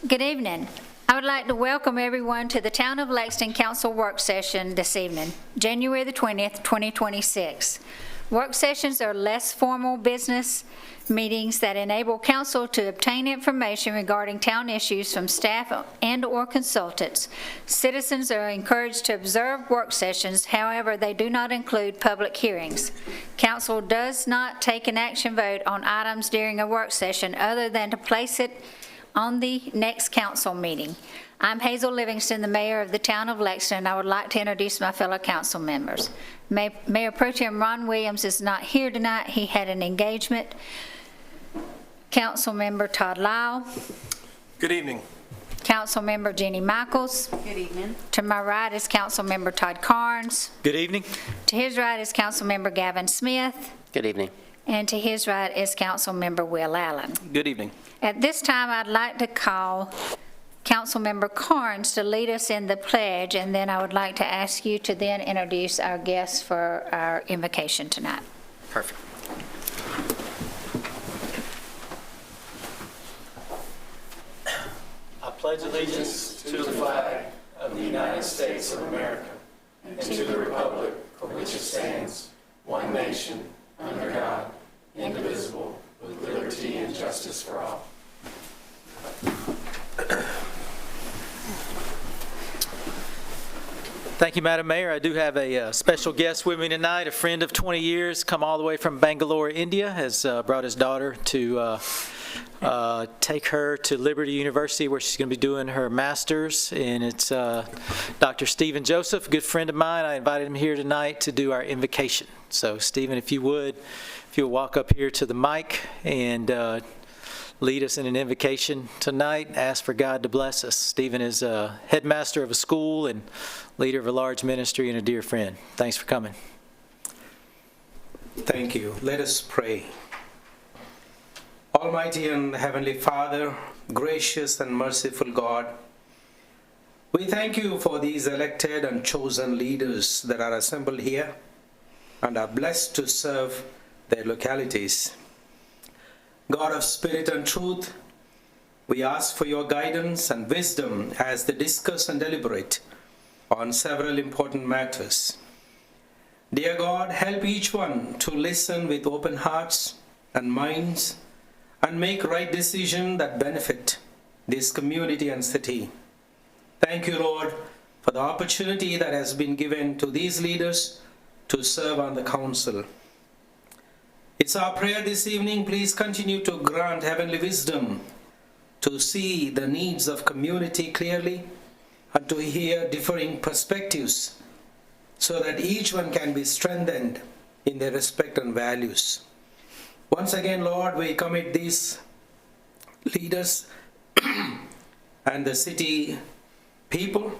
Good evening. I would like to welcome everyone to the Town of Lexington Council Work Session this evening, January the 20th, 2026. Work sessions are less formal business meetings that enable council to obtain information regarding town issues from staff and/or consultants. Citizens are encouraged to observe work sessions, however, they do not include public hearings. Council does not take an action vote on items during a work session other than to place it on the next council meeting. I'm Hazel Livingston, the mayor of the town of Lexington. I would like to introduce my fellow council members. Mayor Pro Tem Ron Williams is not here tonight. He had an engagement. Council Member Todd Lyle. Good evening. Council Member Jenny Michaels. Good evening. To my right is Council Member Todd Carnes. Good evening. To his right is Council Member Gavin Smith. Good evening. And to his right is Council Member Will Allen. Good evening. At this time, I'd like to call Councilmember Carnes to lead us in the pledge, and then I would like to ask you to then introduce our guests for our invocation tonight. Perfect. I pledge allegiance to the flag of the United States of America and to the republic for which it stands, one nation, under God, indivisible, with liberty and justice for all. Thank you, Madam Mayor. I do have a special guest with me tonight, a friend of 20 years, come all the way from Bangalore, India, has brought his daughter to take her to Liberty University where she's going to be doing her master's, and it's Dr. Stephen Joseph, a good friend of mine. I invited him here tonight to do our invocation. So Stephen, if you'll walk up here to the mic and lead us in an invocation tonight, ask for God to bless us. Stephen is a headmaster of a school and leader of a large ministry and a dear friend. Thanks for coming. Thank you. Let us pray. Almighty and Heavenly Father, gracious and merciful God, we thank you for these elected and chosen leaders that are assembled here and are blessed to serve their localities. God of spirit and truth, we ask for your guidance and wisdom as they discuss and deliberate on several important matters. Dear God, help each one to listen with open hearts and minds and make right decisions that benefit this community and city. Thank you, Lord, for the opportunity that has been given to these leaders to serve on the council. It's our prayer this evening, please continue to grant heavenly wisdom to see the needs of community clearly and to hear differing perspectives so that each one can be strengthened in their respect and values. Once again, Lord, we commit these leaders and the city people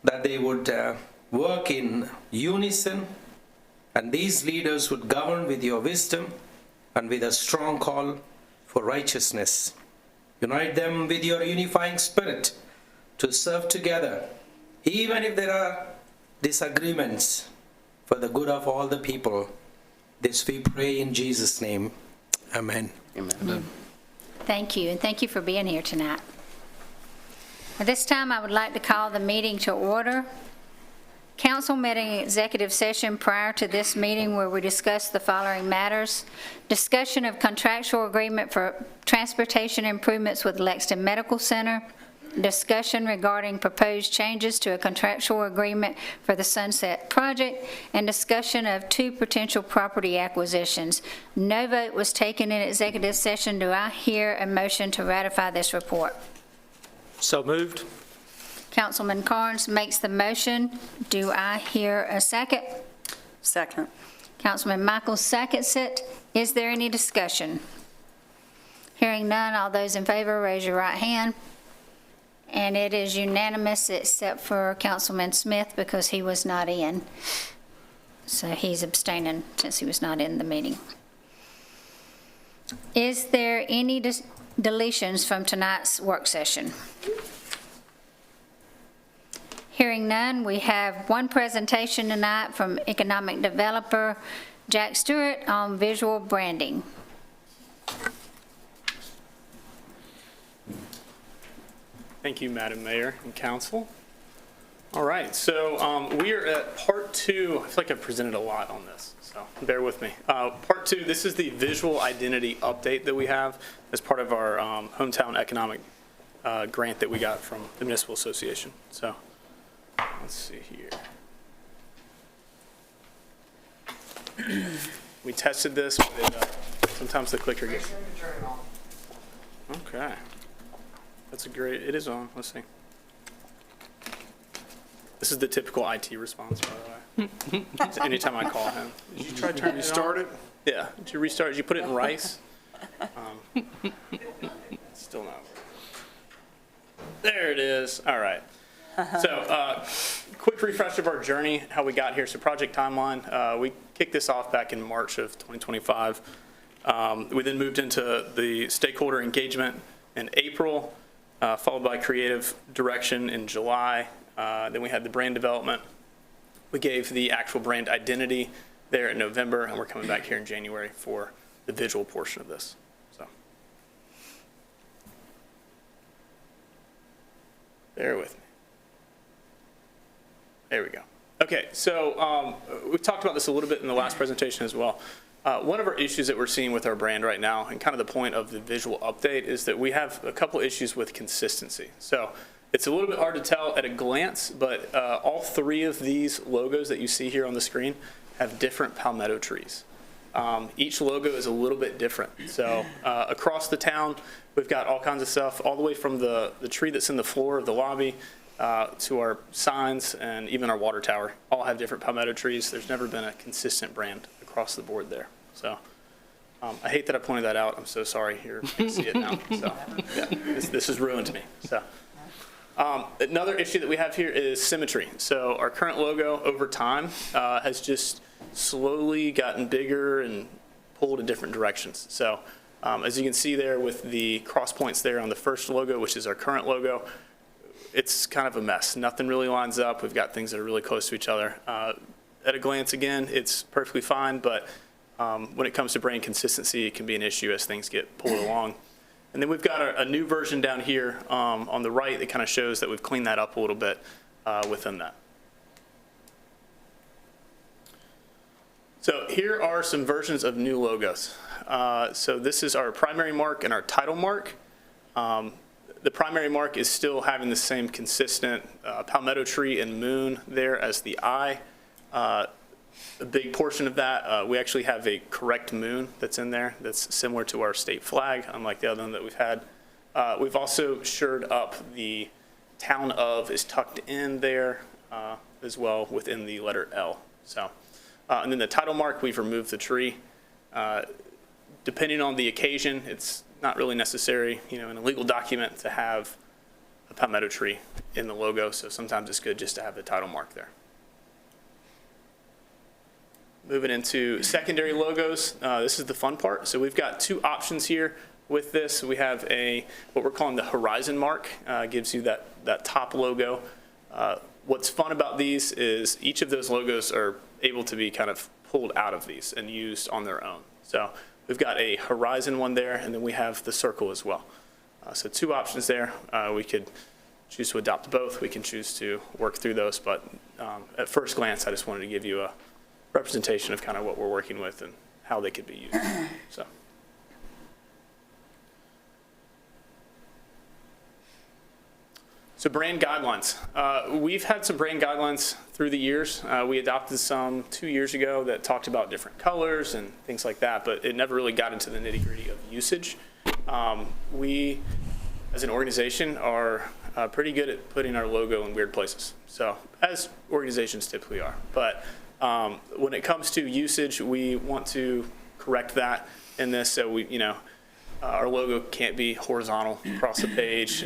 that they would work in unison, and these leaders would govern with your wisdom and with a strong call for righteousness. Unite them with your unifying spirit to serve together, even if there are disagreements, for the good of all the people. This we pray in Jesus' name. Amen. Amen. Thank you, and thank you for being here tonight. At this time, I would like to call the meeting to order. Council met in executive session prior to this meeting where we discussed the following matters: discussion of contractual agreement for transportation improvements with Lexington Medical Center, discussion regarding proposed changes to a contractual agreement for the Sunset Project, and discussion of 2 potential property acquisitions. No vote was taken in executive session. Do I hear a motion to ratify this report? So moved. Councilman Carnes makes the motion. Do I hear a second? Second. Councilman Michaels seconds it. Is there any discussion? Hearing none, all those in favor, raise your right hand. And it is unanimous except for Councilman Smith because he was not in. So he's abstaining since he was not in the meeting. Is there any deletions from tonight's work session? Hearing none, we have one presentation tonight from economic developer Jack Stewart on visual branding. Thank you, Madam Mayor and Council. All right, so we are at part 2. I feel like I've presented a lot on this, so bear with me. Part 2, this is the visual identity update that we have as part of our hometown economic grant that we got from the Municipal Association. So let's see here. We tested this, but sometimes the clicker gets... Okay. That's a great, it is on, let's see. This is the typical IT response, by the way. Anytime I call him. Did you try turning it on? Yeah, did you restart, did you put it in rice? Still not working. There it is, all right. So, quick refresh of our journey, how we got here. So project timeline, we kicked this off back in March of 2025. We then moved into the stakeholder engagement in April, followed by creative direction in July. Then we had the brand development. We gave the actual brand identity there in November, and we're coming back here in January for the visual portion of this. So, bear with me. There we go. Okay, so we talked about this a little bit in the last presentation as well. One of our issues that we're seeing with our brand right now, and kind of the point of the visual update, is that we have a couple issues with consistency. So it's a little bit hard to tell at a glance, but all 3 of these logos that you see here on the screen have different palmetto trees. Each logo is a little bit different. So across the town, we've got all kinds of stuff, all the way from the tree that's in the floor of the lobby to our signs and even our water tower, all have different palmetto trees. There's never been a consistent brand across the board there. So I hate that I pointed that out. I'm so sorry. You can see it now. So yeah, this has ruined me. So another issue that we have here is symmetry. So our current logo over time has just slowly gotten bigger and pulled in different directions. So as you can see there with the cross points there on the first logo, which is our current logo, it's kind of a mess. Nothing really lines up. We've got things that are really close to each other. At a glance, again, it's perfectly fine, but when it comes to brand consistency, it can be an issue as things get pulled along. And then we've got a new version down here on the right that kind of shows that we've cleaned that up a little bit within that. So here are some versions of new logos. So this is our primary mark and our title mark. The primary mark is still having the same consistent palmetto tree and moon there as the eye. A big portion of that, we actually have a correct moon that's in there that's similar to our state flag, unlike the other one that we've had. We've also shored up the town of is tucked in there as well within the letter L. So, and then the title mark, we've removed the tree. Depending on the occasion, it's not really necessary, in a legal document to have a palmetto tree in the logo. So sometimes it's good just to have the title mark there. Moving into secondary logos, this is the fun part. So we've got 2 options here with this. We have what we're calling the horizon mark, gives you that top logo. What's fun about these is each of those logos are able to be kind of pulled out of these and used on their own. So we've got a horizon one there, and then we have the circle as well. So 2 options there. We could choose to adopt both. We can choose to work through those, but at first glance, I just wanted to give you a representation of kind of what we're working with and how they could be used. So brand guidelines. We've had some brand guidelines through the years. We adopted some 2 years ago that talked about different colors and things like that, but it never really got into the nitty-gritty of usage. We, as an organization, are pretty good at putting our logo in weird places. So, as organizations typically are. But when it comes to usage, we want to correct that in this. So our logo can't be horizontal across the page.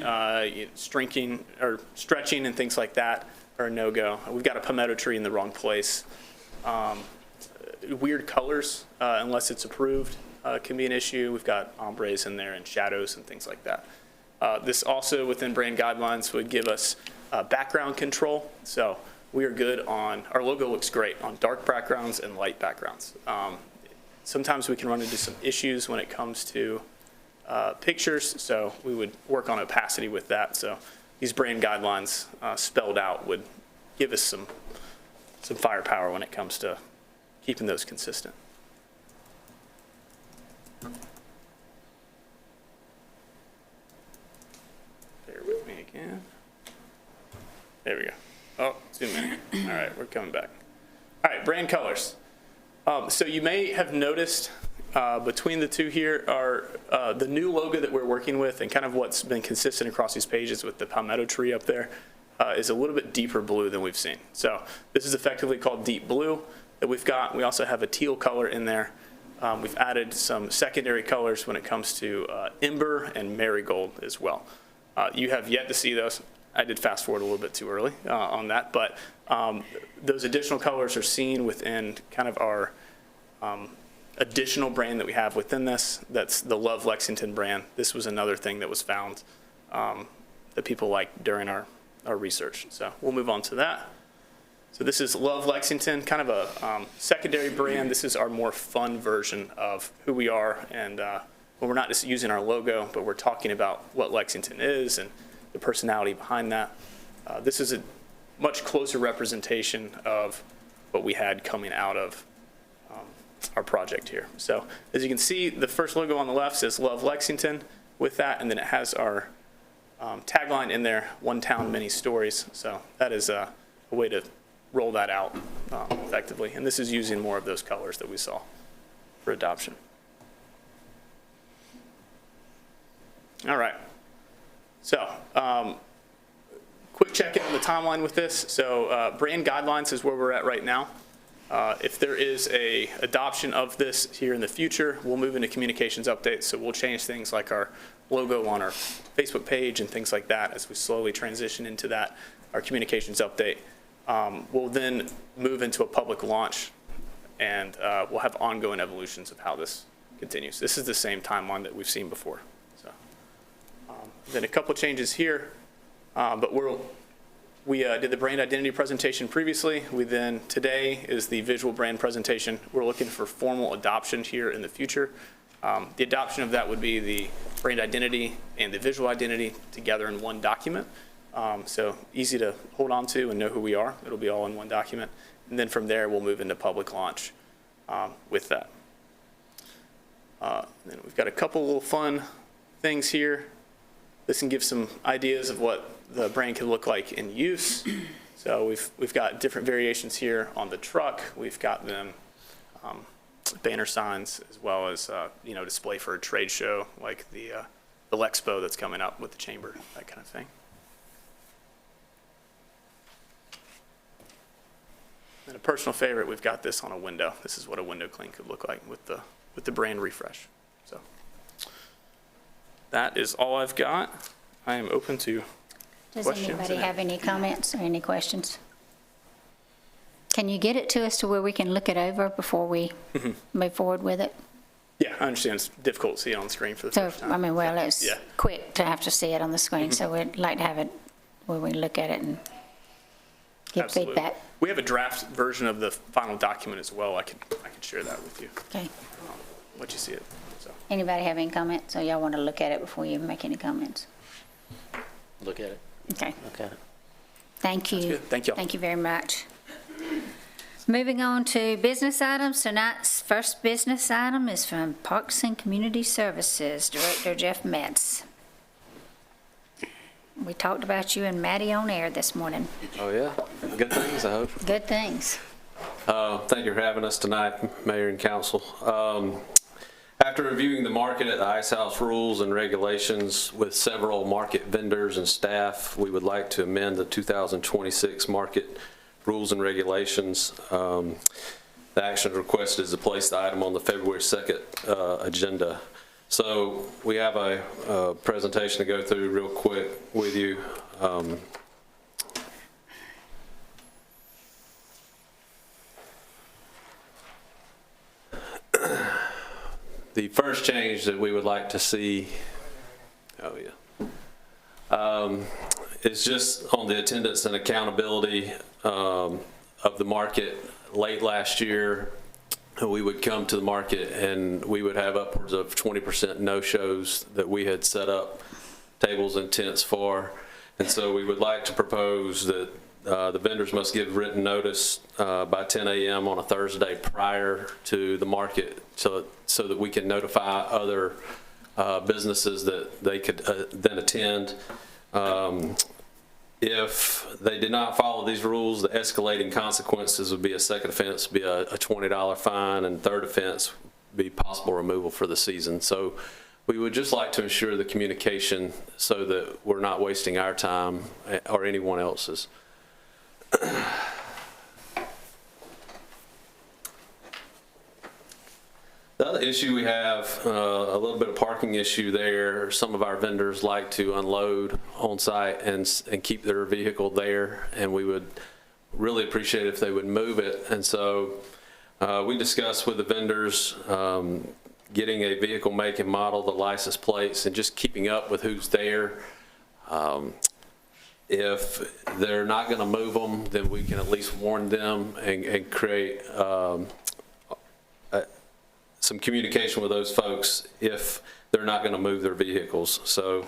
Stretching and things like that are a no-go. We've got a palmetto tree in the wrong place. Weird colors, unless it's approved, can be an issue. We've got ombres in there and shadows and things like that. This also, within brand guidelines, would give us background control. So we are good on, our logo looks great on dark backgrounds and light backgrounds. Sometimes we can run into some issues when it comes to pictures, so we would work on opacity with that. So these brand guidelines spelled out would give us some firepower when it comes to keeping those consistent. Bear with me again. There we go. Oh, zoom in. All right, we're coming back. All right, brand colors. So you may have noticed between the two here are the new logo that we're working with, and kind of what's been consistent across these pages with the palmetto tree up there is a little bit deeper blue than we've seen. So this is effectively called deep blue that we've got. We also have a teal color in there. We've added some secondary colors when it comes to ember and marigold as well. You have yet to see those. I did fast forward a little bit too early on that, but those additional colors are seen within kind of our additional brand that we have within this. That's the Love Lexington brand. This was another thing that was found that people liked during our research. So we'll move on to that. So this is Love Lexington, kind of a secondary brand. This is our more fun version of who we are, and we're not just using our logo, but we're talking about what Lexington is and the personality behind that. This is a much closer representation of what we had coming out of our project here. So as you can see, the first logo on the left says Love Lexington with that, and then it has our tagline in there, one town, many stories. So that is a way to roll that out effectively. And this is using more of those colors that we saw for adoption. All right. So quick check-in on the timeline with this. So brand guidelines is where we're at right now. If there is a adoption of this here in the future, we'll move into communications updates. So we'll change things like our logo on our Facebook page and things like that as we slowly transition into that, our communications update. We'll then move into a public launch, and we'll have ongoing evolutions of how this continues. This is the same timeline that we've seen before. So, then a couple changes here, but we did the brand identity presentation previously. Today is the visual brand presentation. We're looking for formal adoption here in the future. The adoption of that would be the brand identity and the visual identity together in one document. So easy to hold on to and know who we are. It'll be all in one document. And then from there, we'll move into public launch with that. Then we've got a couple little fun things here. This can give some ideas of what the brand can look like in use. So we've got different variations here on the truck. We've got them banner signs, as well as display for a trade show like the Lexpo that's coming up with the chamber, that kind of thing. And a personal favorite, we've got this on a window. This is what a window clean could look like with the brand refresh. So that is all I've got. I am open to Does questions. anybody have any comments or any questions? Can you get it to us to where we can look it over before we move forward with it? Yeah, I understand it's difficult to see it on screen for the So, first time. I mean, well, it's Yeah. quick to have to see it on the screen, so we'd like to have it where we look at it and give Absolutely. feedback. We have a draft version of the final document as well. I could share that with you, Okay. let you see it. So, Anybody have any comments? So y'all want to look at it before you make any comments? Look at it. Okay. Look at it. Thank you. good. Thank y'all. Thank you very much. Moving on to business items. Tonight's first business item is from Parks and Community Services, Director Jeff Metz. We talked about you and Maddie on air this morning. Oh, yeah. Good things, I hope. Good things. Thank you for having us tonight, Mayor and Council. After reviewing the market at the Ice House rules and regulations with several market vendors and staff, we would like to amend the 2026 market rules and regulations. The action requested is to place the item on the February 2nd agenda. So we have a presentation to go through real quick with you. The first change that we would like to see, is just on the attendance and accountability of the market. Late last year, we would come to the market and we would have upwards of 20% no-shows that we had set up tables and tents for. And so we would like to propose that the vendors must give written notice by 10 a.m. on a Thursday prior to the market so that we can notify other businesses that they could then attend. If they did not follow these rules, the escalating consequences would be a second offense, be a $20 fine, and third offense would be possible removal for the season. So we would just like to ensure the communication so that we're not wasting our time or anyone else's. The other issue we have, a little bit of parking issue there. Some of our vendors like to unload on site and keep their vehicle there, and we would really appreciate if they would move it. And so we discussed with the vendors getting a vehicle make and model, the license plates, and just keeping up with who's there. If they're not going to move them, then we can at least warn them and create some communication with those folks if they're not going to move their vehicles. So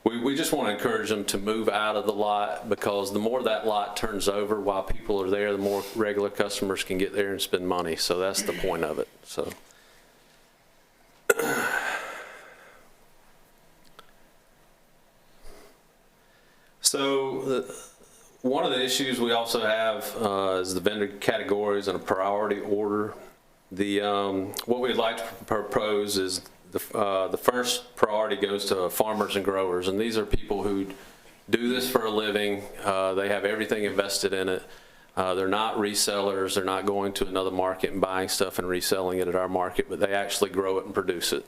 we just want to encourage them to move out of the lot, because the more that lot turns over while people are there, the more regular customers can get there and spend money. So that's the point of it. So one of the issues we also have is the vendor categories in a priority order. What we'd like to propose is the first priority goes to farmers and growers, and these are people who do this for a living. They have everything invested in it. They're not resellers. They're not going to another market and buying stuff and reselling it at our market, but they actually grow it and produce it.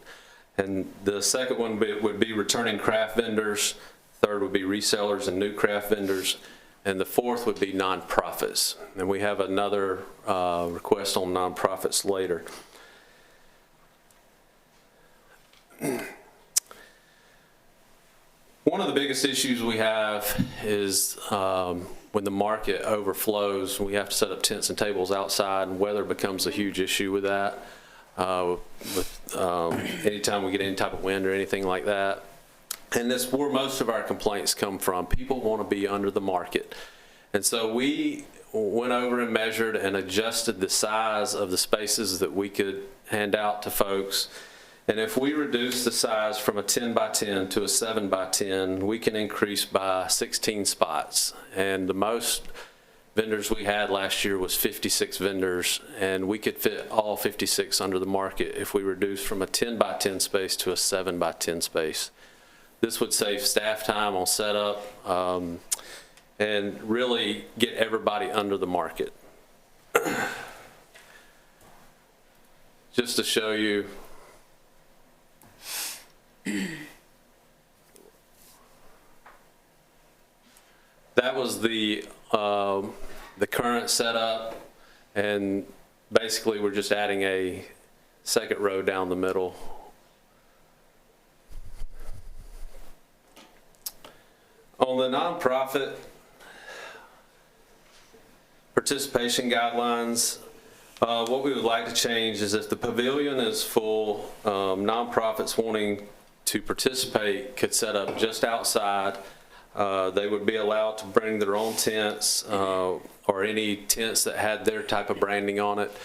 And the second one would be returning craft vendors. Third would be resellers and new craft vendors. And the fourth would be nonprofits. And we have another request on nonprofits later. One of the biggest issues we have is when the market overflows, we have to set up tents and tables outside, and weather becomes a huge issue with that. Anytime we get any type of wind or anything like that. And that's where most of our complaints come from. People want to be under the market. And so we went over and measured and adjusted the size of the spaces that we could hand out to folks. And if we reduce the size from a 10 by 10 to a 7 by 10, we can increase by 16 spots. And the most vendors we had last year was 56 vendors, and we could fit all 56 under the market if we reduced from a 10 by 10 space to a 7 by 10 space. This would save staff time on setup and really get everybody under the market. Just to show you, that was the current setup, and basically we're just adding a second row down the middle. On the nonprofit participation guidelines, what we would like to change is if the pavilion is full, nonprofits wanting to participate could set up just outside. They would be allowed to bring their own tents or any tents that had their type of branding on it.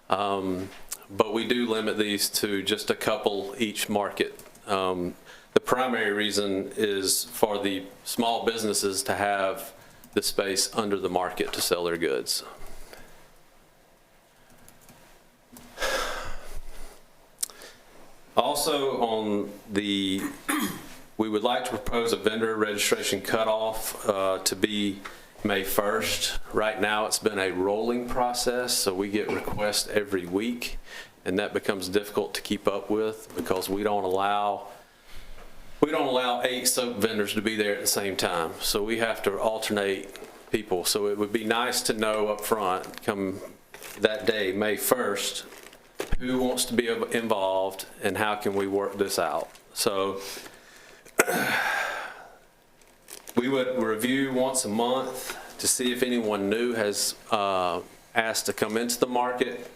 But we do limit these to just a couple each market. The primary reason is for the small businesses to have the space under the market to sell their goods. Also we would like to propose a vendor registration cutoff to be May 1st. Right now it's been a rolling process, so we get requests every week, and that becomes difficult to keep up with because we don't allow 8 soap vendors to be there at the same time. So we have to alternate people. So it would be nice to know up front, come that day, May 1st, who wants to be involved and how can we work this out. So we would review once a month to see if anyone new has asked to come into the market.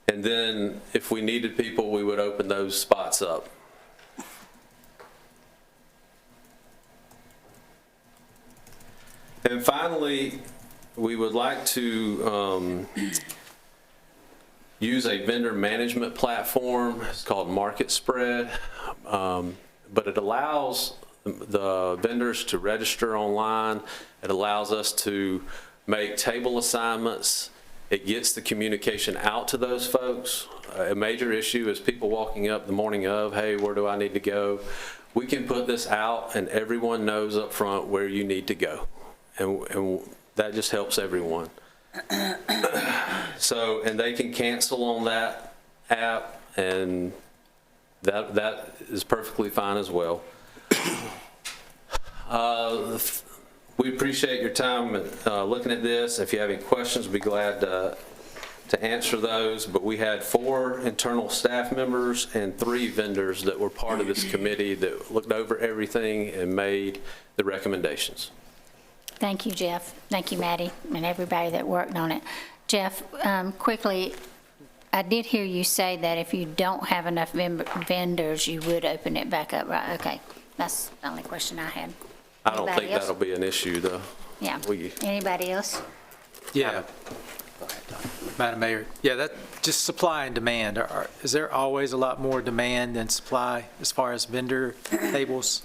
And then if we needed people, we would open those spots up. And finally, we would like to use a vendor management platform. It's called Market Spread, but it allows the vendors to register online. It allows us to make table assignments. It gets the communication out to those folks. A major issue is people walking up the morning of, hey, where do I need to go? We can put this out and everyone knows up front where you need to go. And that just helps everyone. So, and they can cancel on that app, and that is perfectly fine as well. We appreciate your time looking at this. If you have any questions, we'd be glad to answer those. But we had 4 internal staff members and 3 vendors that were part of this committee that looked over everything and made the recommendations. Thank you, Jeff. Thank you, Maddie, and everybody that worked on it. Jeff, quickly, I did hear you say that if you don't have enough vendors, you would open it back up, right? Okay, that's the only question I had. I don't Anybody think else? that'll be an issue, though. Yeah. We- Anybody else? Yeah. Madam Mayor, yeah, that, just supply and demand. Is there always a lot more demand than supply as far as vendor tables?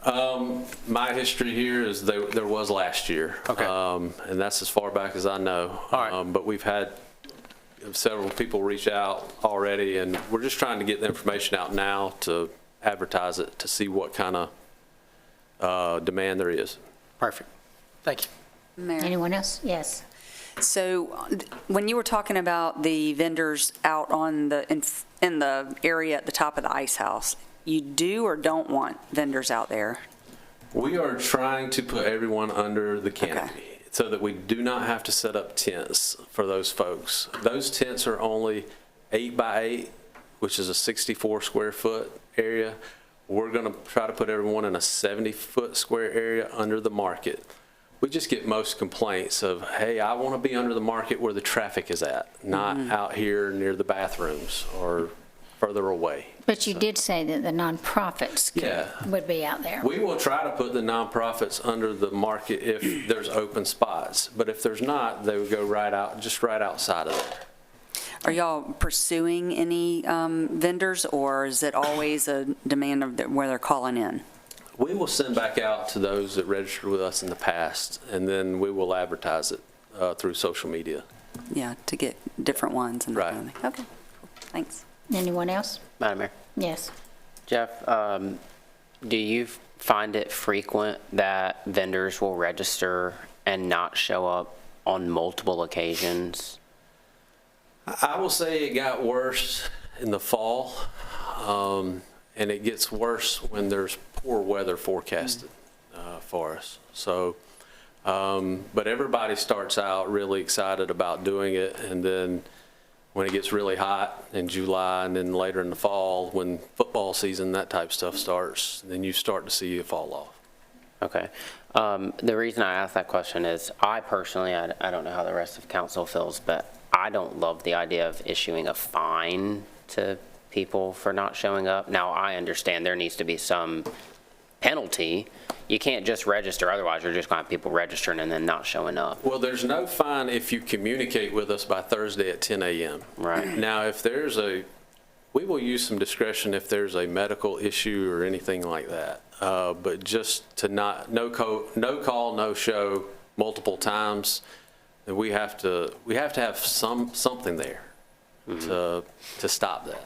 My history here is there was last year. Okay. And that's as far back as I know. All right. But we've had several people reach out already, and we're just trying to get the information out now to advertise it, to see what kind of demand there is. Perfect. Thank you. Mayor. Anyone else? Yes. So when you were talking about the vendors out on in the area at the top of the ice house, you do or don't want vendors out there? We are trying to put everyone under the canopy so that we do not have to set up tents for those folks. Those tents are only 8 by 8, which is a 64 square foot area. We're going to try to put everyone in a 70-foot square area under the market. We just get most complaints of, hey, I want to be under the market where the traffic is at, not out here near the bathrooms or further away. But you did say that the nonprofits would be out there. We will try to put the nonprofits under the market if there's open spots, but if there's not, they would go just right outside of there. Are y'all pursuing any vendors, or is it always a demand of where they're calling in? We will send back out to those that registered with us in the past, and then we will advertise it through social media. Yeah, to get different ones and that Right. kind of thing. Okay, cool. Thanks. Anyone else? Madam Mayor. Yes. Jeff, do you find it frequent that vendors will register and not show up on multiple occasions? I will say it got worse in the fall, and it gets worse when there's poor weather forecasted for us. So, but everybody starts out really excited about doing it, and then when it gets really hot in July and then later in the fall, when football season, that type of stuff starts, then you start to see it fall off. Okay. The reason I ask that question is I personally, I don't know how the rest of council feels, but I don't love the idea of issuing a fine to people for not showing up. Now, I understand there needs to be some penalty. You can't just register, otherwise you're just going to have people registering and then not showing up. Well, there's no fine if you communicate with us by Thursday at 10 a.m. Right. Now, if there's we will use some discretion if there's a medical issue or anything like that. But just to no call, no show multiple times, then we have to have something there to stop that.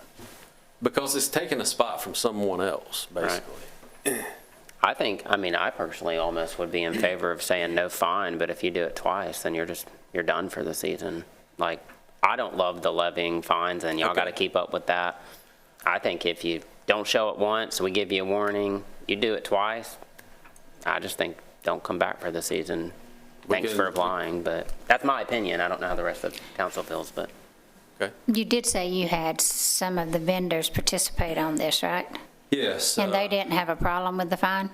Because it's taking a spot from someone else, basically. Right. I personally almost would be in favor of saying no fine, but if you do it twice, then you're done for the season. Like, I don't love the levying fines, and y'all got to keep up with that. I think if you don't show it once, we give you a warning. You do it twice, I just think don't come back for the season. Thanks for applying, but that's my opinion. I don't know how the rest of the council feels, but. Okay. You did say you had some of the vendors participate on this, right? Yes. And they didn't have a problem with the fine?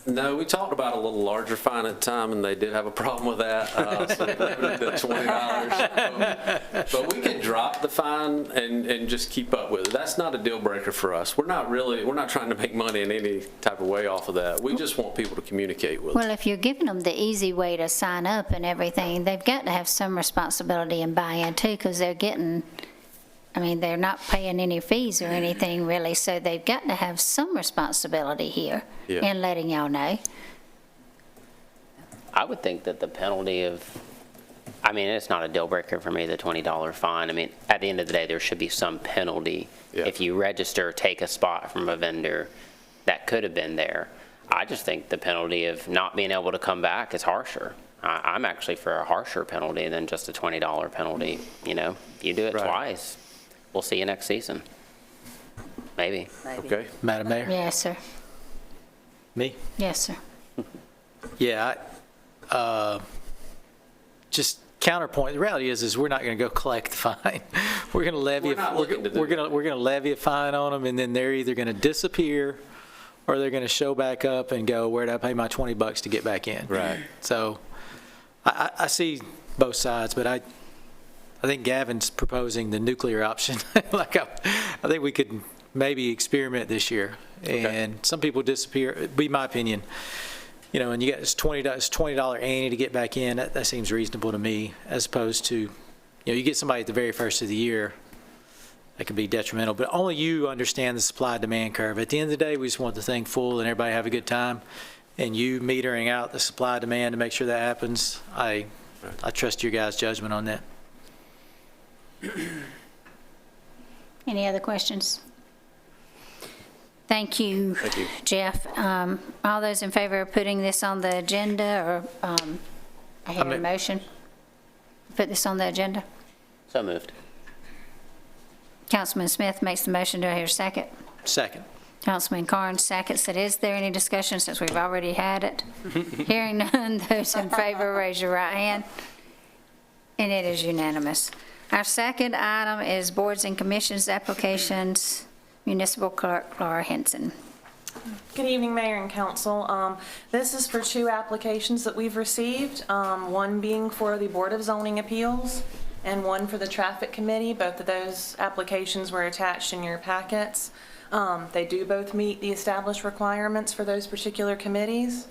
No, we talked about a little larger fine at the time, and they did have a problem with that, so they limited it to $20. But we could drop the fine and just keep up with it. That's not a deal breaker for us. We're not trying to make money in any type of way off of that. We just want people to communicate with us. Well, if you're giving them the easy way to sign up and everything, they've got to have some responsibility and buy-in too, because they're getting, I mean, they're not paying any fees or anything really, so they've got to have some responsibility here Yeah. in letting y'all know. I would think that the penalty of, I mean, it's not a deal breaker for me, the $20 fine. I mean, at the end of the day, there should be some penalty. Yeah. If you register, take a spot from a vendor that could have been there. I just think the penalty of not being able to come back is harsher. I'm actually for a harsher penalty than just a $20 penalty. You know, if you do it Right. twice, we'll see you next season. Maybe. Okay? Madam Mayor? Yes, sir. Me? Yes, sir. Yeah, just counterpoint, the reality is we're not going to go collect the fine. We're going to levy, We're not looking to do we're going to levy a fine on them, and then they're either going to disappear or they're going to show back up and go, where did I pay my $20 to get back in? Right. So I see both sides, but I think Gavin's proposing the nuclear option. Like, I think we could maybe experiment this year. And some people disappear, it'd be my opinion. You know, and you got this $20 ante to get back in, that seems reasonable to me, as opposed to, you know, you get somebody at the very first of the year, that could be detrimental. But only you understand the supply-demand curve. At the end of the day, we just want the thing full and everybody have a good time. And you metering out the supply-demand to make sure that happens, I trust your guys' judgment on that. Any other questions? Thank you. Thank you. Jeff. All those in favor of putting this on the agenda, or I hear a motion? Put this on the agenda? So moved. Councilman Smith makes the motion. Do I hear a second? Second. Councilman Carnes seconds it. Is there any discussion since we've already had it? Hearing none, those in favor, raise your right hand. And it is unanimous. Our second item is boards and commissions applications. Municipal Clerk Laura Henson. Good evening, Mayor and Council. This is for two applications that we've received, one being for the Board of Zoning Appeals and one for the Traffic Committee. Both of those applications were attached in your packets. They do both meet the established requirements for those particular committees.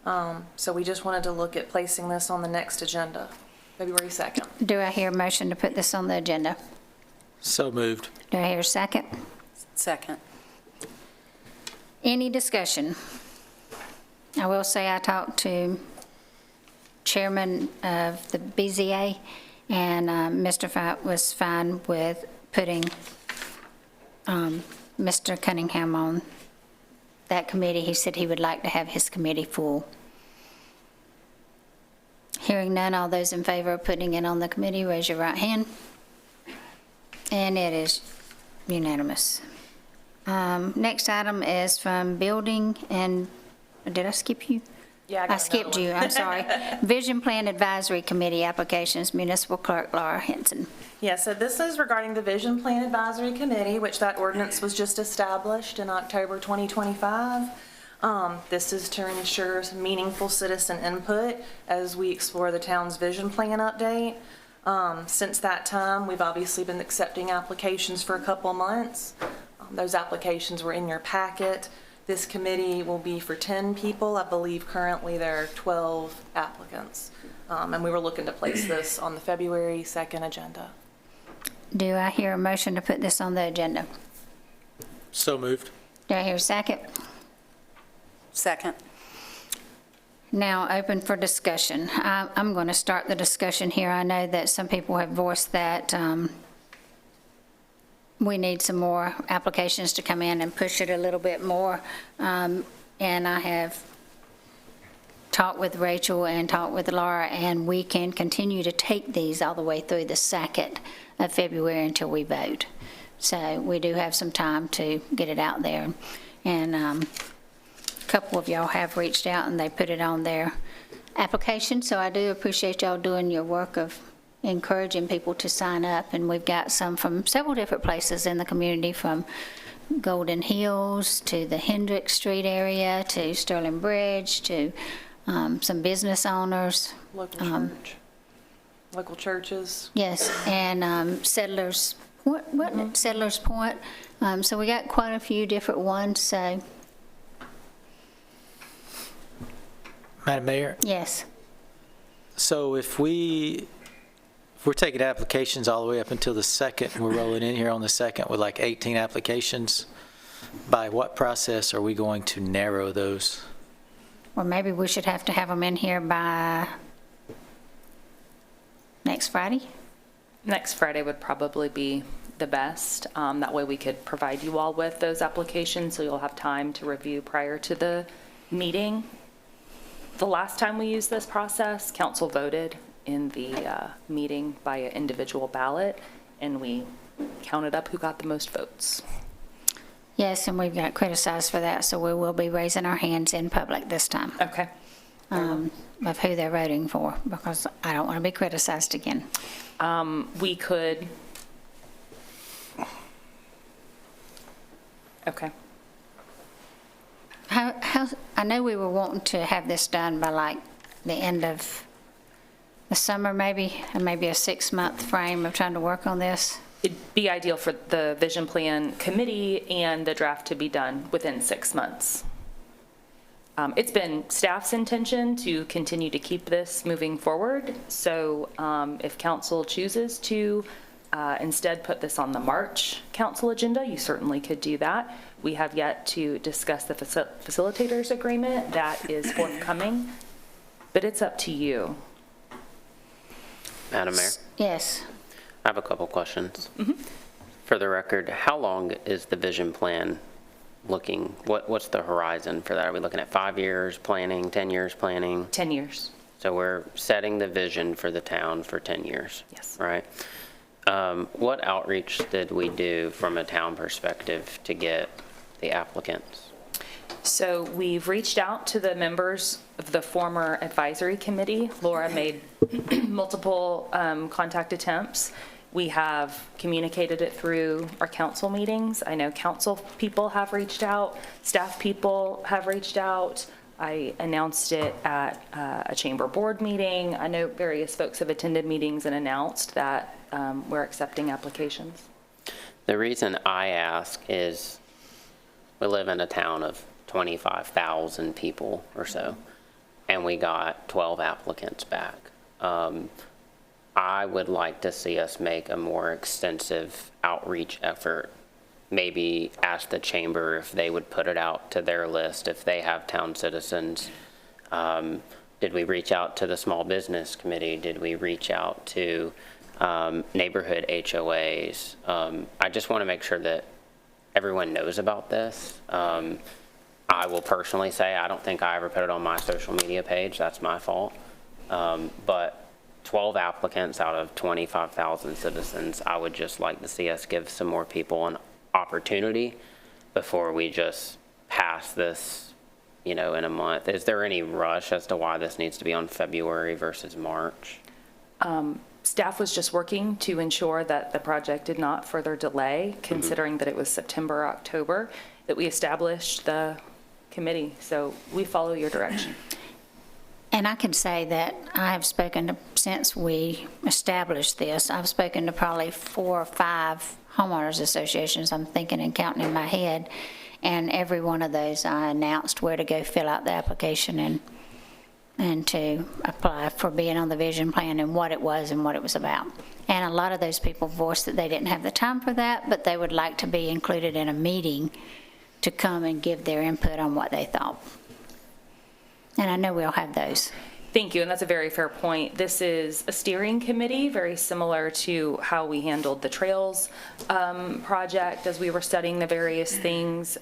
So we just wanted to look at placing this on the next agenda, February 2nd. Do I hear a motion to put this on the agenda? So moved. Do I hear a second? Second. Any discussion? I will say I talked to Chairman of the BZA, and Mr. Fight was fine with putting Mr. Cunningham on that committee. He said he would like to have his committee full. Hearing none, all those in favor of putting it on the committee, raise your right hand. And it is unanimous. Next item is from Building and, did I skip you? Yeah, I skipped you, I'm sorry. Vision Plan Advisory Committee applications, Municipal Clerk Laura Henson. Yeah, so this is regarding the Vision Plan Advisory Committee, which that ordinance was just established in October 2025. This is to ensure meaningful citizen input as we explore the town's vision plan update. Since that time, we've obviously been accepting applications for a couple months. Those applications were in your packet. This committee will be for 10 people. I believe currently there are 12 applicants. And we were looking to place this on the February 2nd agenda. Do I hear a motion to put this on the agenda? So moved. Do I hear a second? Second. Now, open for discussion. I'm going to start the discussion here. I know that some people have voiced that we need some more applications to come in and push it a little bit more. And I have talked with Rachel and talked with Laura, and we can continue to take these all the way through the 2nd of February until we vote. So we do have some time to get it out there. And a couple of y'all have reached out and they put it on their application. So I do appreciate y'all doing your work of encouraging people to sign up. And we've got some from several different places in the community, from Golden Hills, to the Hendrick Street area, to Sterling Bridge, to some business owners. Local churches. Yes, and Settlers, what, Settlers Point. So we got quite a few different ones, so, Madam Mayor, yes. so if we're taking applications all the way up until the 2nd, and we're rolling in here on the 2nd with like 18 applications, by what process are we going to narrow those? Or maybe we should have to have them in here by next Friday? Next Friday would probably be the best. That way we could provide you all with those applications, so you'll have time to review prior to the meeting. The last time we used this process, council voted in the meeting by an individual ballot, and we counted up who got the most votes. Yes, and we've got criticized for that, so we will be raising our hands in public this time Okay. of who they're voting for, because I don't want to be criticized again. We could. Okay. I know we were wanting to have this done by like the end of the summer, maybe, and maybe a 6-month frame of trying to work on this. It'd be ideal for the vision plan committee and the draft to be done within 6 months. It's been staff's intention to continue to keep this moving forward. So if council chooses to instead put this on the March council agenda, you certainly could do that. We have yet to discuss the facilitators agreement. That is forthcoming, but it's up to you. Madam Mayor, Yes. I have a couple questions. For the record, how long is the vision plan looking? What's the horizon for that? Are we looking at 5 years planning, 10 years planning? 10 years. So we're setting the vision for the town for 10 years. Yes. Right? What outreach did we do from a town perspective to get the applicants? So we've reached out to the members of the former advisory committee. Laura made multiple contact attempts. We have communicated it through our council meetings. I know council people have reached out, staff people have reached out. I announced it at a chamber board meeting. I know various folks have attended meetings and announced that we're accepting applications. The reason I ask is we live in a town of 25,000 people or so, and we got 12 applicants back. I would like to see us make a more extensive outreach effort. Maybe ask the chamber if they would put it out to their list, if they have town citizens. Did we reach out to the small business committee? Did we reach out to neighborhood HOAs? I just want to make sure that everyone knows about this. I will personally say I don't think I ever put it on my social media page. That's my fault. But 12 applicants out of 25,000 citizens, I would just like to see us give some more people an opportunity before we just pass this, in a month. Is there any rush as to why this needs to be on February versus March? Staff was just working to ensure that the project did not further delay, considering that it was September, October, that we established the committee. So we follow your direction. And I can say that I have spoken to, since we established this, I've spoken to probably 4 or 5 homeowners associations, I'm thinking and counting in my head, and every one of those I announced where to go fill out the application and to apply for being on the vision plan and what it was and what it was about. And a lot of those people voiced that they didn't have the time for that, but they would like to be included in a meeting to come and give their input on what they thought. And I know we'll have those. Thank you, and that's a very fair point. This is a steering committee, very similar to how we handled the Trails project as we were studying the various things.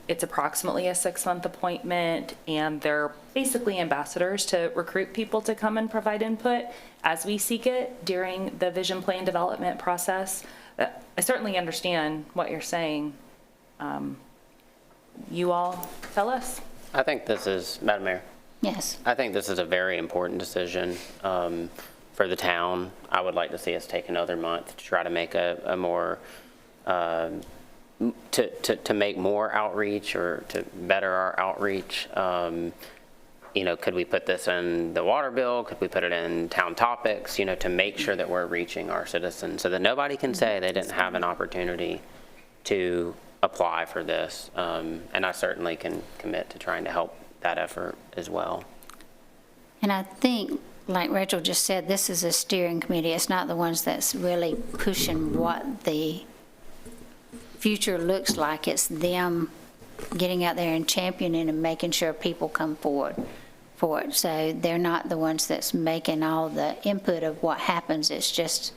It's approximately a 6-month appointment, and they're basically ambassadors to recruit people to come and provide input as we seek it during the vision plan development process. I certainly understand what you're saying. You all tell us. I think this is, Madam Mayor, Yes. I think this is a very important decision for the town. I would like to see us take another month to try to make a more to make more outreach or to better our outreach, could we put this in the water bill? Could we put it in town topics, to make sure that we're reaching our citizens so that nobody can say they didn't have an opportunity to apply for this. And I certainly can commit to trying to help that effort as well. And I think, like Rachel just said, this is a steering committee. It's not the ones that's really pushing what the future looks like. It's them getting out there and championing and making sure people come forward for it. So they're not the ones that's making all the input of what happens. It's just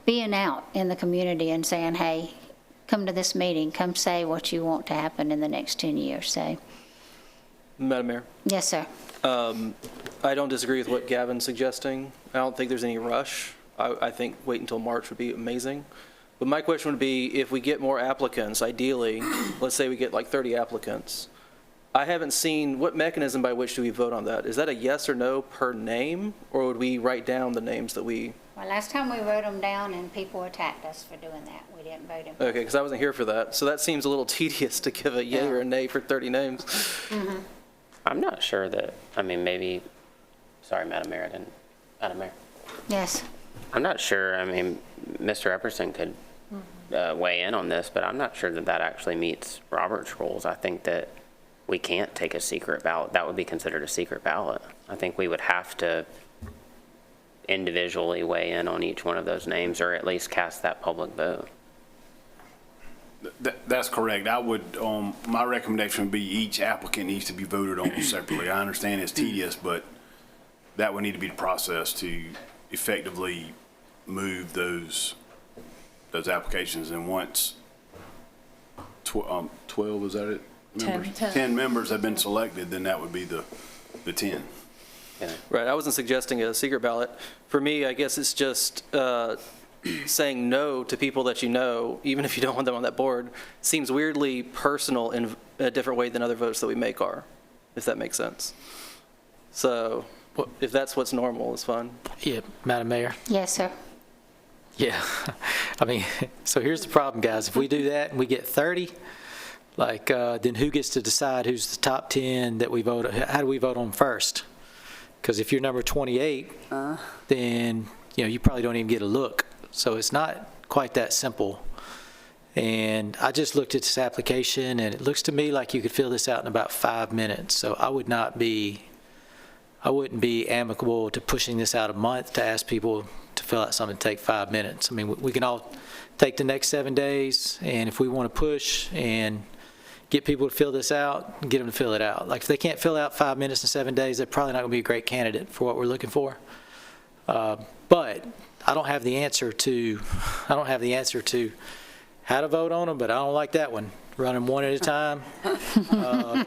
being out in the community and saying, hey, come to this meeting, come say what you want to happen in the next 10 years. So, Madam Mayor, yes, sir. I don't disagree with what Gavin's suggesting. I don't think there's any rush. I think wait until March would be amazing. But my question would be, if we get more applicants, ideally, let's say we get like 30 applicants, I haven't seen, what mechanism by which do we vote on that? Is that a yes or no per name, or would we write down the names that we? Well, last time we wrote them down and people attacked us for doing that. We didn't vote them. Okay, because I wasn't here for that. So that seems a little tedious to give a yay or a nay for 30 names. Mm-hmm. I'm not sure that, maybe, sorry, Madam Mayor, Madam Mayor. Yes. I'm not sure, Mr. Epperson could weigh in on this, but I'm not sure that that actually meets Robert's rules. I think that we can't take a secret ballot. That would be considered a secret ballot. I think we would have to individually weigh in on each one of those names, or at least cast that public vote. That's correct. I would, my recommendation would be each applicant needs to be voted on separately. I understand it's tedious, but that would need to be the process to effectively move those applications. And once 12, is that it? 10 members have been selected, then that would be the 10. Yeah. Right, I wasn't suggesting a secret ballot. For me, I guess it's just saying no to people that you know, even if you don't want them on that board, seems weirdly personal in a different way than other votes that we make are, if that makes sense. So if that's what's normal, it's fine. Yeah, Madam Mayor? Yes, sir. Yeah, so here's the problem, guys. If we do that and we get 30, then who gets to decide who's the top 10 that we vote? How do we vote on first? Because if you're number 28, then, you probably don't even get a look. So it's not quite that simple. And I just looked at this application, and it looks to me like you could fill this out in about 5 minutes. So I wouldn't be amicable to pushing this out a month to ask people to fill out something to take 5 minutes. We can all take the next 7 days, and if we want to push and get people to fill this out, get them to fill it out. Like, if they can't fill out 5 minutes in 7 days, they're probably not going to be a great candidate for what we're looking for. But I don't have the answer to how to vote on them, but I don't like that one. Run them one at a time.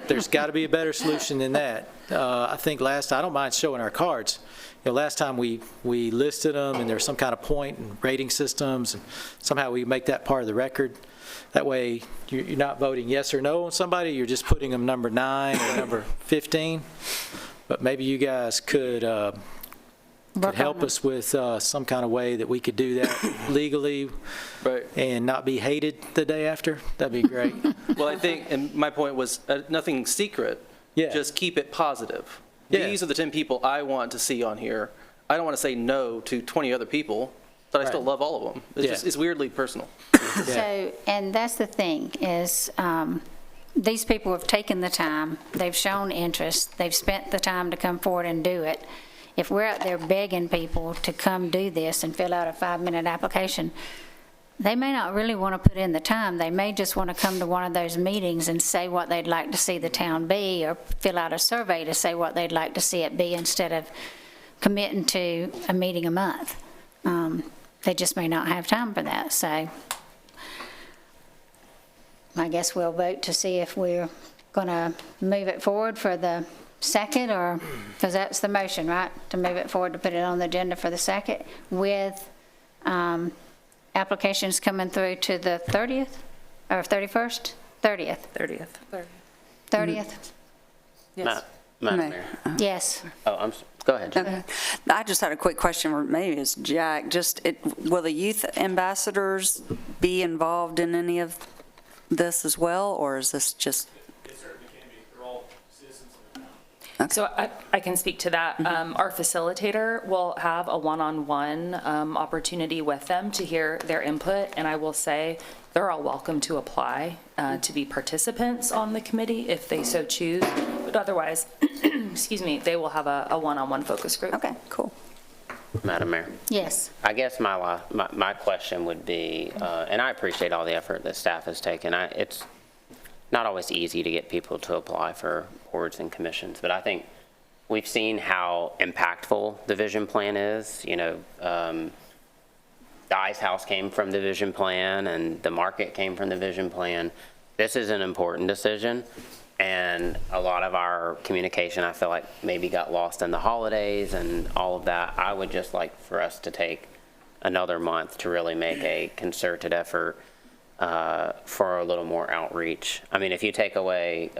There's got to be a better solution than that. I think I don't mind showing our cards. Last time we listed them, and there's some kind of point and rating systems, and somehow we make that part of the record. That way, you're not voting yes or no on somebody, you're just putting them number 9 or number 15. But maybe you guys could help us with some kind of way that we could do that legally, right, and not be hated the day after. That'd be great. Well, I think, and my point was nothing secret. Yeah. Just keep it positive. Yeah. These are the 10 people I want to see on here. I don't want to say no to 20 other people, but I still love all of them. It's weirdly personal. So, and that's the thing, is these people have taken the time, they've shown interest, they've spent the time to come forward and do it. If we're out there begging people to come do this and fill out a 5-minute application, they may not really want to put in the time. They may just want to come to one of those meetings and say what they'd like to see the town be, or fill out a survey to say what they'd like to see it be, instead of committing to a meeting a month. They just may not have time for that. So I guess we'll vote to see if we're going to move it forward for the 2nd, or, because that's the motion, right? To move it forward, to put it on the agenda for the 2nd, with applications coming through to the 30th, or 31st? 30th. 30th? Yes. Madam Mayor. Yes. Oh, go ahead, Jen. Okay. I just had a quick question, for maybe it's Jack. Will the youth ambassadors be involved in any of this as well, or is this just? It certainly can be. They're all citizens of the town. So I can speak to that. Our facilitator will have a one-on-one opportunity with them to hear their input, and I will say they're all welcome to apply to be participants on the committee if they so choose, but otherwise, excuse me, they will have a one-on-one focus group. Okay, cool. Madam Mayor. Yes. I guess my question would be, and I appreciate all the effort that staff has taken. It's not always easy to get people to apply for boards and commissions, but I think we've seen how impactful the vision plan is. You know, the Ice House came from the vision plan and the market came from the vision plan. This is an important decision, and a lot of our communication, I feel like, maybe got lost in the holidays and all of that. I would just like for us to take another month to really make a concerted effort for a little more outreach. I mean, if you take away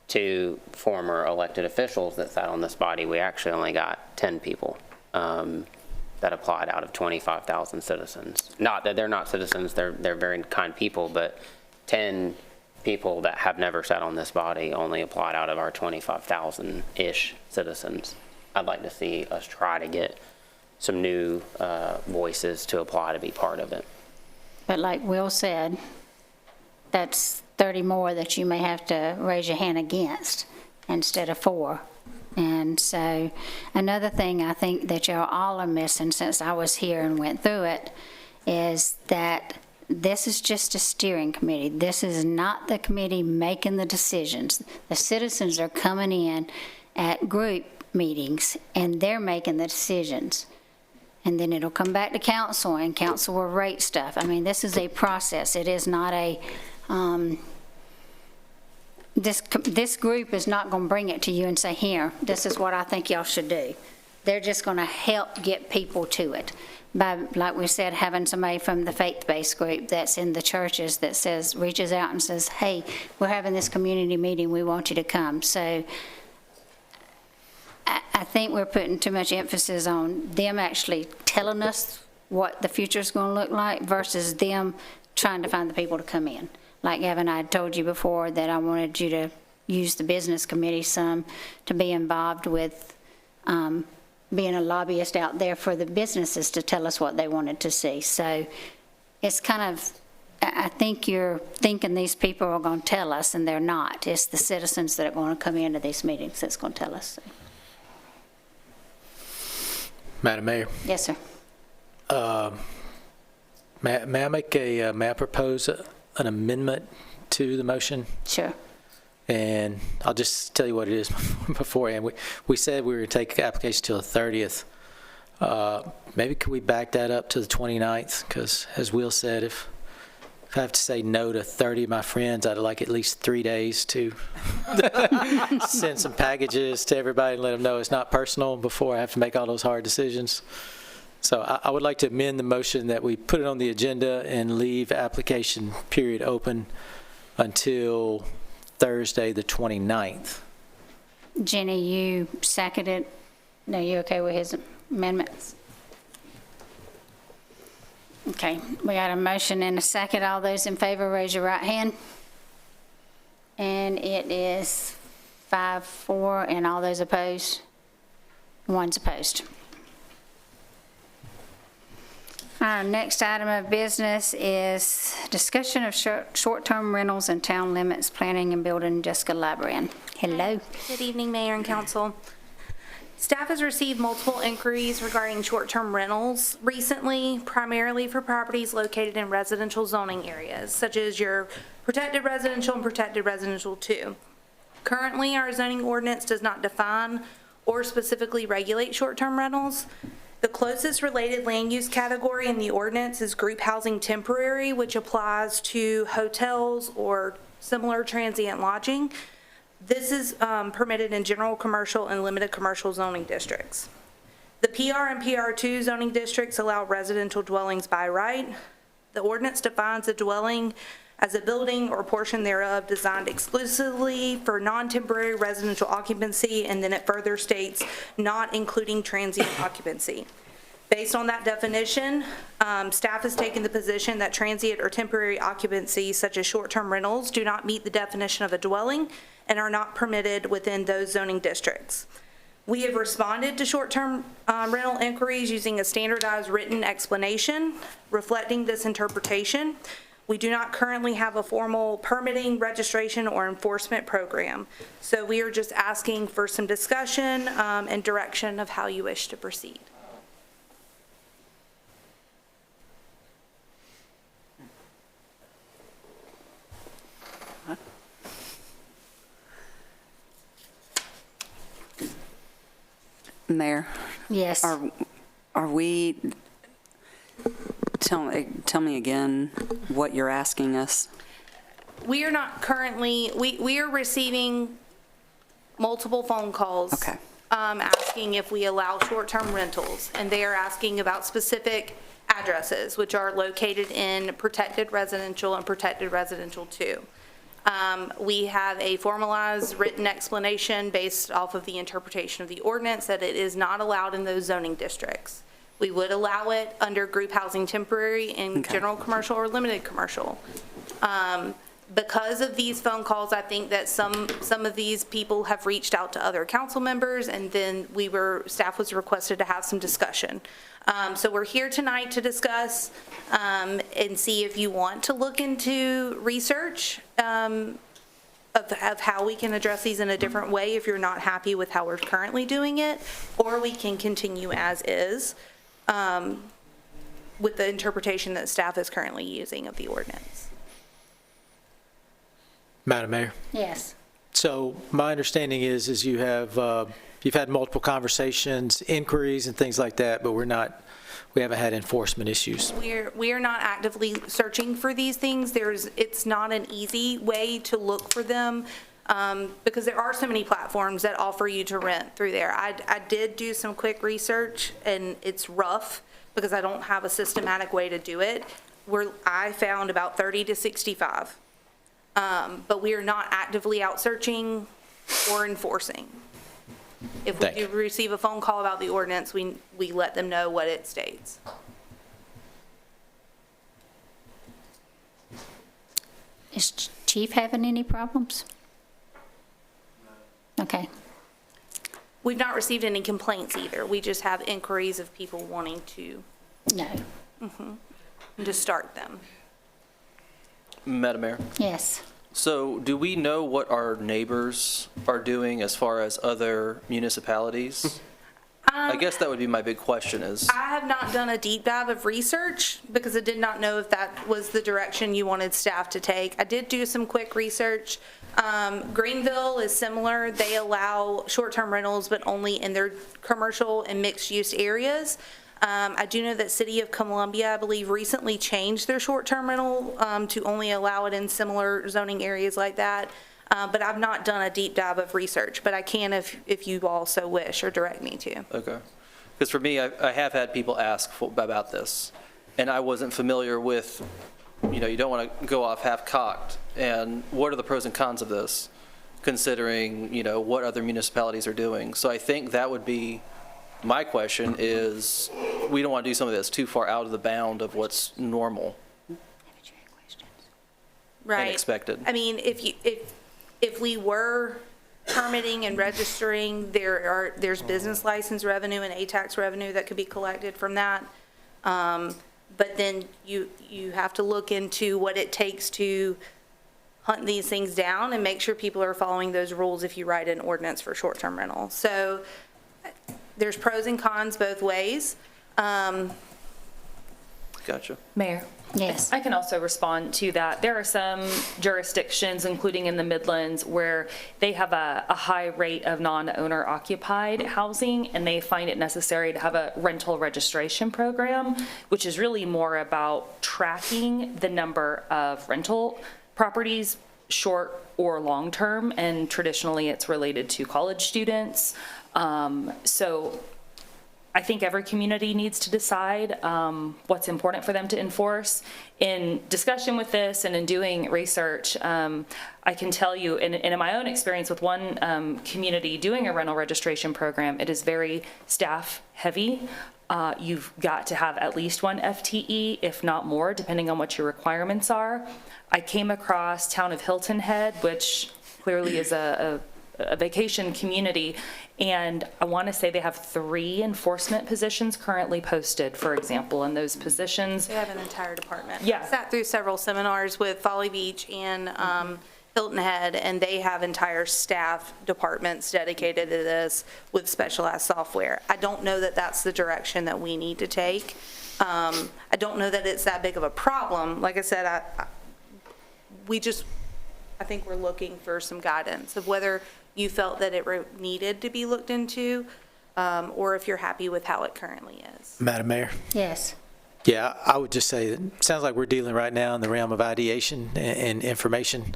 2 former elected officials that sat on this body, we actually only got 10 people that applied out of 25,000 citizens. Not that they're not citizens, they're very kind people, but 10 people that have never sat on this body only applied out of our 25,000-ish citizens. I'd like to see us try to get some new voices to apply to be part of it. But like Will said, that's 30 more that you may have to raise your hand against instead of 4. And so another thing I think that y'all all are missing since I was here and went through it is that this is just a steering committee. This is not the committee making the decisions. The citizens are coming in at group meetings and they're making the decisions. And then it'll come back to council and council will rate stuff. I mean, this is a process. It is not a, this group is not going to bring it to you and say, here, this is what I think y'all should do. They're just going to help get people to it by, like we said, having somebody from the faith-based group that's in the churches that says, reaches out and says, hey, we're having this community meeting, we want you to come. So I think we're putting too much emphasis on them actually telling us what the future's going to look like versus them trying to find the people to come in. Like Gavin, I had told you before that I wanted you to use the business committee some to be involved with being a lobbyist out there for the businesses to tell us what they wanted to see. So it's kind of, I think you're thinking these people are going to tell us, and they're not. It's the citizens that are going to come into these meetings that's going to tell us. Madam Mayor, Yes, sir. may I propose an amendment to the motion? Sure. And I'll just tell you what it is beforehand. We said we were going to take applications till the 30th. Maybe could we back that up to the 29th? Because as Will said, if I have to say no to 30 of my friends, I'd like at least 3 days to send some packages to everybody and let them know it's not personal before I have to make all those hard decisions. So I would like to amend the motion that we put it on the agenda and leave application period open until Thursday, the 29th. Jenny, you seconded. No, you okay with his amendments? Okay, we got a motion and a second. All those in favor, raise your right hand. And it is 5-4, and all those opposed? One's opposed. Our next item of business is discussion of short-term rentals and town limits, planning and building. Jessica Labran. Hello. Good evening, Mayor and Council. Staff has received multiple inquiries regarding short-term rentals recently, primarily for properties located in residential zoning areas, such as your protected residential and protected residential 2. Currently, our zoning ordinance does not define or specifically regulate short-term rentals. The closest related land use category in the ordinance is group housing temporary, which applies to hotels or similar transient lodging. This is permitted in general commercial and limited commercial zoning districts. The PR and PR2 zoning districts allow residential dwellings by right. The ordinance defines a dwelling as a building or portion thereof designed exclusively for non-temporary residential occupancy, and then it further states not including transient occupancy. Based on that definition, staff has taken the position that transient or temporary occupancy, such as short-term rentals, do not meet the definition of a dwelling and are not permitted within those zoning districts. We have responded to short-term rental inquiries using a standardized written explanation reflecting this interpretation. We do not currently have a formal permitting, registration, or enforcement program. So we are just asking for some discussion and direction of how you wish to proceed. Mayor, Yes. are we, tell me again what you're asking us? We are not currently, we are receiving multiple phone calls. Okay. Asking if we allow short-term rentals, and they are asking about specific addresses, which are located in protected residential and protected residential 2. We have a formalized written explanation based off of the interpretation of the ordinance that it is not allowed in those zoning districts. We would allow it under group housing temporary in general commercial or limited commercial. Because of these phone calls, I think that some of these people have reached out to other council members, and then staff was requested to have some discussion. So we're here tonight to discuss and see if you want to look into research of how we can address these in a different way if you're not happy with how we're currently doing it, or we can continue as is with the interpretation that staff is currently using of the ordinance. Madam Mayor. Yes. So my understanding is you have, you've had multiple conversations, inquiries and things like that, but we haven't had enforcement issues. We are not actively searching for these things. It's not an easy way to look for them because there are so many platforms that offer you to rent through there. I did do some quick research, and it's rough because I don't have a systematic way to do it. I found about 30 to 65. But we are not actively out searching or enforcing. If we do receive a phone call about the ordinance, we let them know what it states. Is Chief having any problems? Okay. We've not received any complaints either. We just have inquiries of people wanting to start them. Madam Mayor. Yes. So do we know what our neighbors are doing as far as other municipalities? I guess that would be my big question is. I have not done a deep dive of research because I did not know if that was the direction you wanted staff to take. I did do some quick research. Greenville is similar. They allow short-term rentals, but only in their commercial and mixed-use areas. I do know that City of Columbia, I believe, recently changed their short-term rental to only allow it in similar zoning areas like that. But I've not done a deep dive of research, but I can if you all so wish or direct me to. Okay. Because for me, I have had people ask about this, and I wasn't familiar with, you don't want to go off half-cocked. And what are the pros and cons of this, considering, what other municipalities are doing? So I think that would be my question is, we don't want to do something that's too far out of the bound of what's normal and expected. I mean, if we were permitting and registering, there's business license revenue and A-tax revenue that could be collected from that. But then you have to look into what it takes to hunt these things down and make sure people are following those rules if you write an ordinance for short-term rental. So there's pros and cons both ways. Gotcha. Mayor? Yes. I can also respond to that. There are some jurisdictions, including in the Midlands, where they have a high rate of non-owner occupied housing, and they find it necessary to have a rental registration program, which is really more about tracking the number of rental properties, short or long-term, and traditionally it's related to college students. So I think every community needs to decide what's important for them to enforce. In discussion with this and in doing research, I can tell you, and in my own experience with one community doing a rental registration program, it is very staff heavy. you've got to have at least one FTE, if not more, depending on what your requirements are. I came across Town of Hilton Head, which clearly is a vacation community, and I want to say they have 3 enforcement positions currently posted, for example, and those positions. They have an entire department. Yeah. I sat through several seminars with Folly Beach and Hilton Head, and they have entire staff departments dedicated to this with specialized software. I don't know that that's the direction that we need to take. I don't know that it's that big of a problem. Like I said, I think we're looking for some guidance of whether you felt that it needed to be looked into, or if you're happy with how it currently is. Madam Mayor? Yes. Yeah, I would just say, it sounds like we're dealing right now in the realm of ideation and information,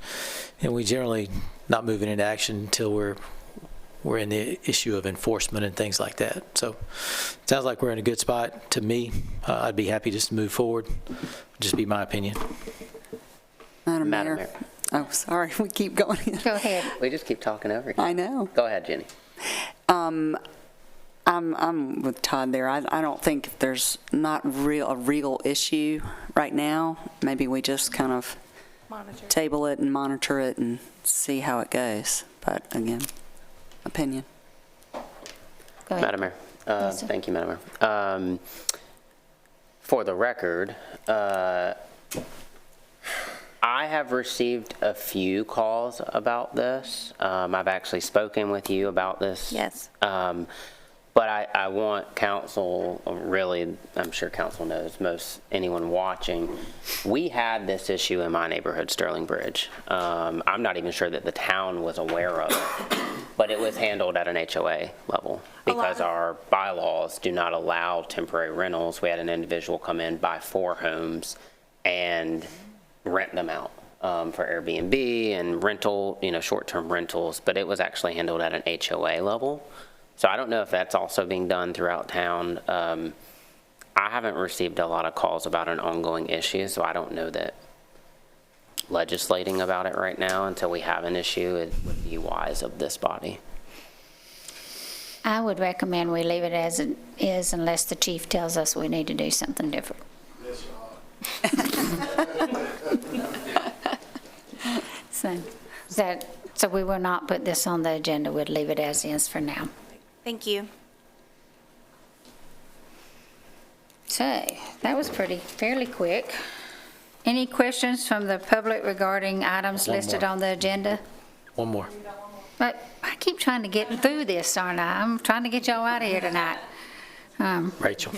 and we generally not moving into action until we're in the issue of enforcement and things like that. So it sounds like we're in a good spot to me. I'd be happy just to move forward, just be my opinion. Madam Madam Mayor. Mayor. Oh, sorry, we keep going. Go ahead. We just keep talking over you. I know. Go ahead, Jenny. I'm with Todd there. I don't think there's not a real issue right now. Maybe we just kind of Monitor. table it and monitor it and see how it goes. But again, opinion. Go ahead. Madam Mayor. Yes, sir. Thank you, Madam Mayor. For the record, I have received a few calls about this. I've actually spoken with you about this. Yes. But I want council, really, I'm sure council knows, most anyone watching, we had this issue in my neighborhood, Sterling Bridge. I'm not even sure that the town was aware of it, but it was handled at an HOA level because our bylaws do not allow temporary rentals. We had an individual come in, buy 4 homes, and rent them out for Airbnb and rental, short-term rentals, but it was actually handled at an HOA level. So I don't know if that's also being done throughout town. I haven't received a lot of calls about an ongoing issue, so I don't know that legislating about it right now until we have an issue, it would be wise of this body. I would recommend we leave it as it is unless the chief tells us we need to do something different. So we will not put this on the agenda. We'd leave it as is for now. Thank you. So that was fairly quick. Any questions from the public regarding items listed on the agenda? One more. But I keep trying to get through this, aren't I? I'm trying to get y'all out of here tonight. Rachel.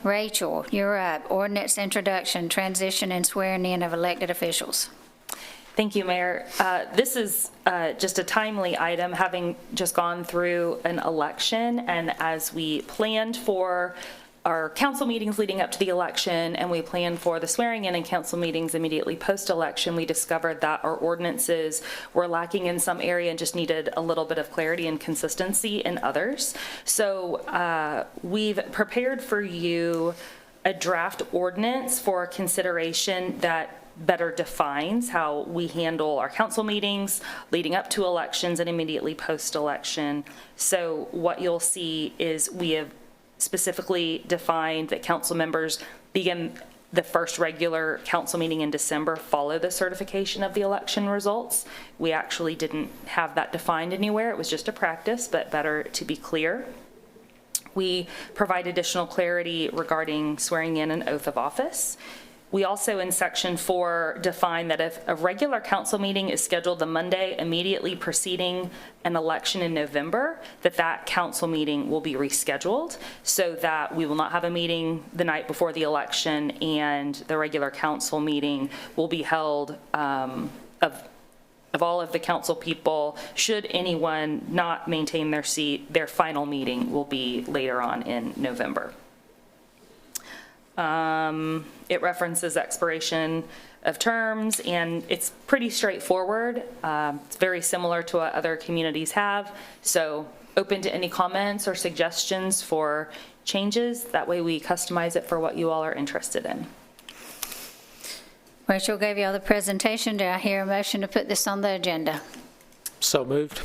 Rachel, you're up. Ordinance introduction, transition and swearing in of elected officials. Thank you, Mayor. This is just a timely item, having just gone through an election, and as we planned for our council meetings leading up to the election, and we planned for the swearing in and council meetings immediately post-election, we discovered that our ordinances were lacking in some area and just needed a little bit of clarity and consistency in others. So we've prepared for you a draft ordinance for consideration that better defines how we handle our council meetings leading up to elections and immediately post-election. So what you'll see is we have specifically defined that council members begin the first regular council meeting in December, follow the certification of the election results. We actually didn't have that defined anywhere. It was just a practice, but better to be clear. We provide additional clarity regarding swearing in an oath of office. We also, in Section 4, define that if a regular council meeting is scheduled the Monday immediately preceding an election in November, that council meeting will be rescheduled so that we will not have a meeting the night before the election, and the regular council meeting will be held of all of the council people. Should anyone not maintain their seat, their final meeting will be later on in November. It references expiration of terms, and it's pretty straightforward. It's very similar to what other communities have. So open to any comments or suggestions for changes. That way we customize it for what you all are interested in. Rachel gave you all the presentation. Do I hear a motion to put this on the agenda? So moved.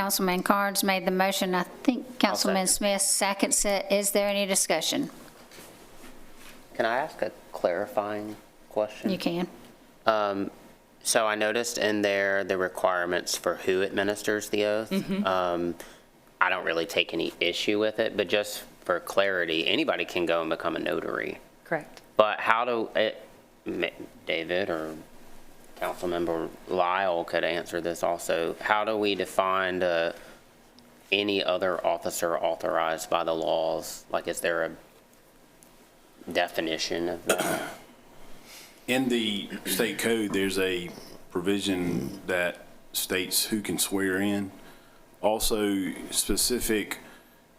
Councilman Carnes made the motion. I think Councilman Smith seconds it. Is there any discussion? Can I ask a clarifying question? You can. So I noticed in there the requirements for who administers the oath. I don't really take any issue with it, but just for clarity, anybody can go and become a notary. Correct. But how do David or Councilmember Lyle could answer this also. How do we define any other officer authorized by the laws? Like, is there a definition of that? In the state code, there's a provision that states who can swear in. Also, specific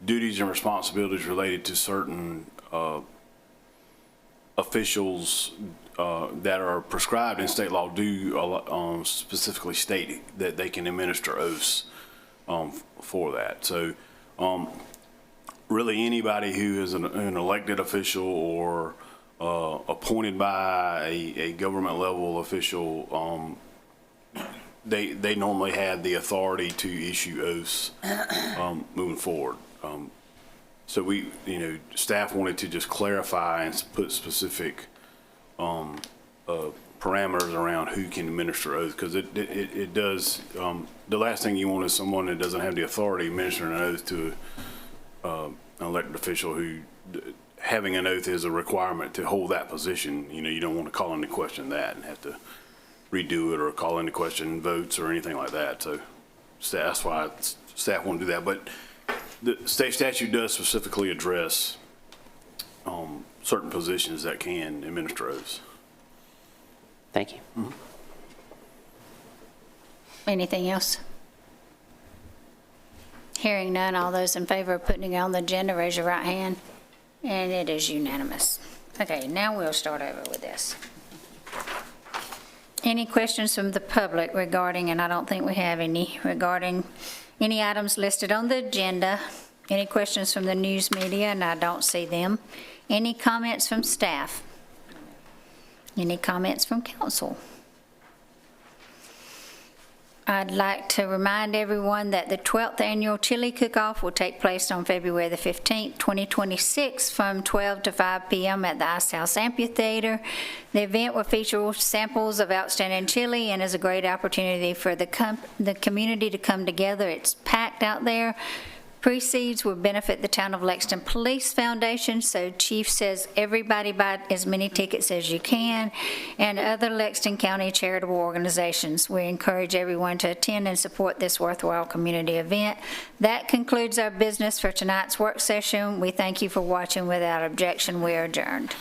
duties and responsibilities related to certain officials that are prescribed in state law do specifically state that they can administer oaths for that. So really anybody who is an elected official or appointed by a government level official, they normally have the authority to issue oaths moving forward. So we, staff wanted to just clarify and put specific parameters around who can administer oath, because it does, the last thing you want is someone that doesn't have the authority administering an oath to an elected official who, having an oath is a requirement to hold that position. You don't want to call into question that and have to redo it or call into question votes or anything like that. So that's why staff won't do that. But the state statute does specifically address certain positions that can administer oaths. Thank you. Anything else? Hearing none, all those in favor of putting it on the agenda, raise your right hand. And it is unanimous. Okay, now we'll start over with this. Any questions from the public regarding, and I don't think we have any, regarding any items listed on the agenda? Any questions from the news media? And I don't see them. Any comments from staff? Any comments from council? I'd like to remind everyone that the 12th Annual Chili Cook-Off will take place on February the 15th, 2026, from 12 to 5 p.m. at the Ice House Amphitheater. The event will feature samples of outstanding chili and is a great opportunity for the community to come together. It's packed out there. Proceeds will benefit the Town of Lexington Police Foundation, so Chief says everybody buy as many tickets as you can, and other Lexington County charitable organizations. We encourage everyone to attend and support this worthwhile community event. That concludes our business for tonight's work session. We thank you for watching. Without objection, we are adjourned.